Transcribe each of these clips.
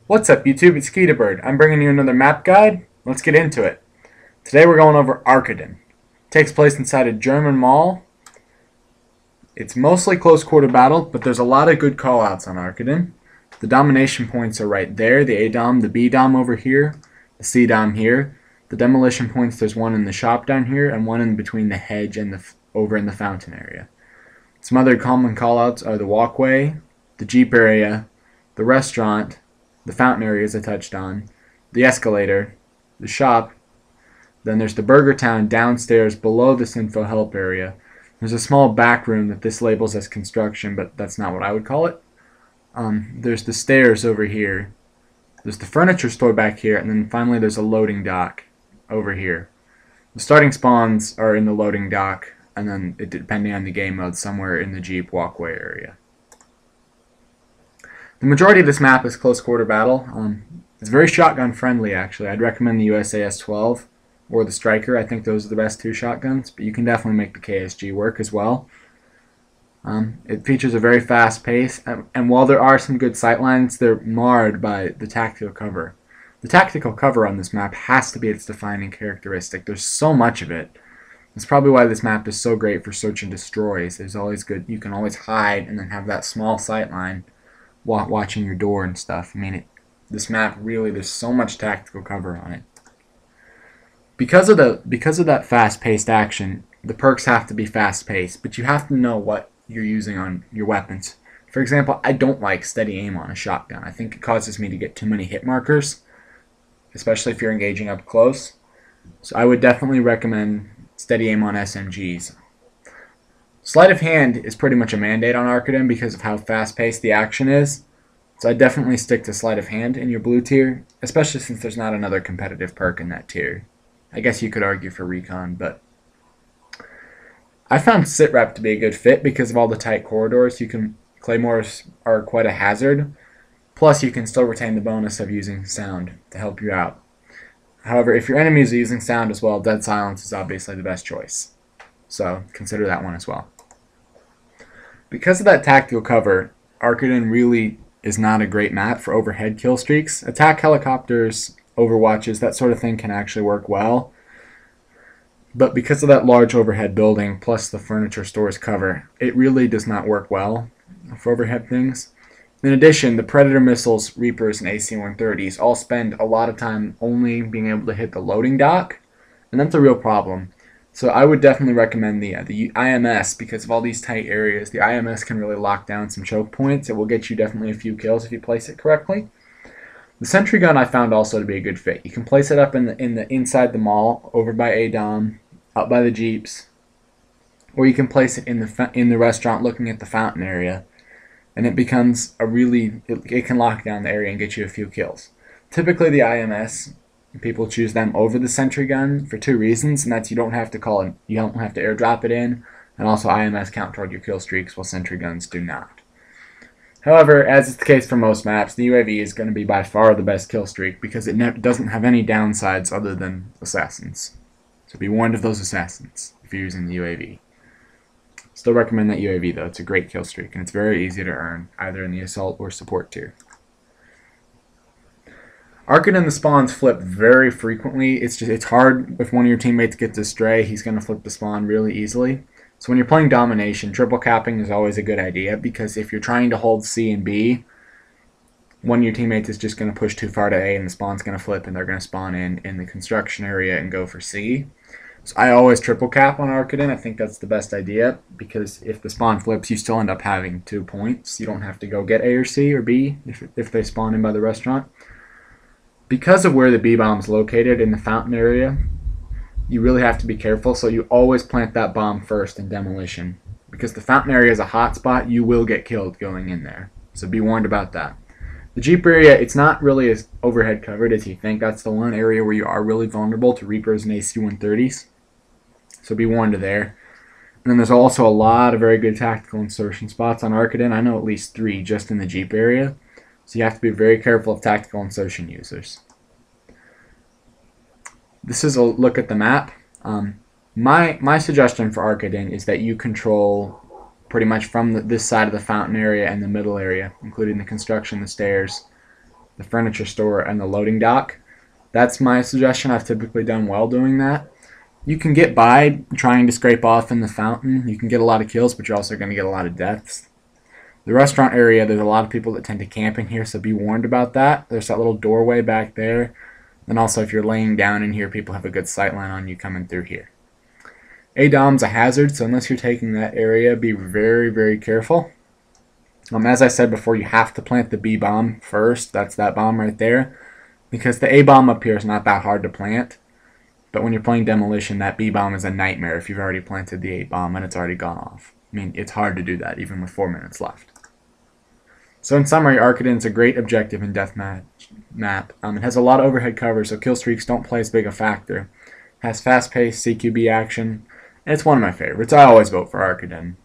What's up YouTube, it's Bird. I'm bringing you another map guide. Let's get into it. Today we're going over Arkaden. It takes place inside a German mall. It's mostly close quarter battle, but there's a lot of good callouts on Arkaden. The domination points are right there, the A dom, the B dom over here, the C dom here. The demolition points, there's one in the shop down here and one in between the hedge and over in the fountain area. Some other common callouts are the walkway, the Jeep area, the restaurant, the fountain area as I touched on, the escalator, the shop, then there's the Burger Town downstairs below this info help area. There's a small back room that this labels as construction, but that's not what I would call it. There's the stairs over here. There's the furniture store back here, and then finally there's a loading dock over here. The starting spawns are in the loading dock, and then depending on the game mode, somewhere in the Jeep walkway area. The majority of this map is close quarter battle. It's very shotgun friendly actually. I'd recommend the USAS 12 or the Striker. I think those are the best two shotguns, but you can definitely make the KSG work as well. It features a very fast pace, and while there are some good sightlines, they're marred by the tactical cover. The tactical cover on this map has to be its defining characteristic. There's so much of it. That's probably why this map is so great for search and destroys. There's always good. You can always hide and then have that small sightline watching your door and stuff. I mean, this map really, there's so much tactical cover on it. Because of that fast-paced action, the perks have to be fast-paced, but you have to know what you're using on your weapons. For example, I don't like steady aim on a shotgun. I think it causes me to get too many hit markers, especially if you're engaging up close. So I would definitely recommend steady aim on SMGs. Sleight of hand is pretty much a mandate on Arkaden because of how fast-paced the action is. So I definitely stick to sleight of hand in your blue tier, especially since there's not another competitive perk in that tier. I guess you could argue for recon, but I found sit rep to be a good fit because of all the tight corridors. Claymores are quite a hazard. Plus, you can still retain the bonus of using sound to help you out. However, if your enemies are using sound as well, dead silence is obviously the best choice. So consider that one as well. Because of that tactical cover, Arkaden really is not a great map for overhead kill streaks. Attack helicopters, overwatches, that sort of thing can actually work well. But because of that large overhead building plus the furniture store's cover, it really does not work well for overhead things. In addition, the Predator missiles, Reapers, and AC-130s all spend a lot of time only being able to hit the loading dock, and that's a real problem. So I would definitely recommend the IMS because of all these tight areas. The IMS can really lock down some choke points. It will get you definitely a few kills if you place it correctly. The sentry gun I found also to be a good fit. You can place it up in the inside the mall, over by ADOM, up by the Jeeps, or you can place it in the restaurant looking at the fountain area, and it becomes it can lock down the area and get you a few kills. Typically the IMS, people choose them over the sentry gun for two reasons, and that's you don't have to airdrop it in, and also IMS count toward your kill streaks while sentry guns do not. However, as is the case for most maps, the UAV is going to be by far the best kill streak because it doesn't have any downsides other than assassins. So be warned of those assassins if you're using the UAV. Still recommend that UAV though, it's a great kill streak and it's very easy to earn either in the assault or support tier. Arkaden, the spawns flip very frequently. It's hard if one of your teammates gets a stray, he's going to flip the spawn really easily. So when you're playing domination, triple capping is always a good idea because if you're trying to hold C and B, one of your teammates is just going to push too far to A and the spawn's going to flip and they're going to spawn in the construction area and go for C. So I always triple cap on Arkaden. I think that's the best idea because if the spawn flips, you still end up having 2 points. You don't have to go get A or C or B if they spawn in by the restaurant. Because of where the B-bomb is located in the fountain area, you really have to be careful, so you always plant that bomb first in demolition. Because the fountain area is a hot spot, you will get killed going in there. So be warned about that. The Jeep area, it's not really as overhead covered as you think. That's the one area where you are really vulnerable to Reapers and AC-130s. So be warned there. And then there's also a lot of very good tactical insertion spots on Arkaden. I know at least 3 just in the Jeep area. So you have to be very careful of tactical insertion users. This is a look at the map. My suggestion for Arkaden is that you control pretty much from this side of the fountain area and the middle area, including the construction, the stairs, the furniture store, and the loading dock. That's my suggestion. I've typically done well doing that. You can get by trying to scrape off in the fountain. You can get a lot of kills, but you're also going to get a lot of deaths. The restaurant area, there's a lot of people that tend to camp in here, so be warned about that. There's that little doorway back there. And also, if you're laying down in here, people have a good sight line on you coming through here. ADOM's a hazard, so unless you're taking that area, be very, very careful. As I said before, you have to plant the B bomb first. That's that bomb right there. Because the A bomb up here is not that hard to plant. But when you're playing Demolition, that B bomb is a nightmare if you've already planted the A bomb and it's already gone off. I mean, it's hard to do that, even with 4 minutes left. So in summary, Arkaden is a great objective and deathmatch map. It has a lot of overhead cover, so kill streaks don't play as big a factor. It has fast-paced CQB action, and it's one of my favorites. I always vote for Arkaden.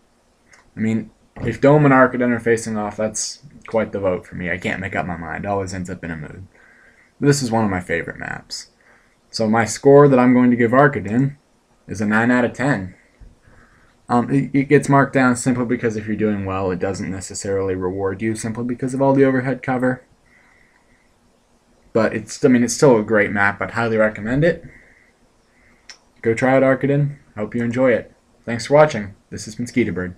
I mean, if Dome and Arkaden are facing off, that's quite the vote for me. I can't make up my mind. It always ends up in a mood. But this is one of my favorite maps. So my score that I'm going to give Arkaden is a 9 out of 10. It gets marked down simply because if you're doing well, it doesn't necessarily reward you simply because of all the overhead cover. But it's still a great map. I'd highly recommend it. Go try out Arkaden. Hope you enjoy it. Thanks for watching. This has been Skeeterbird.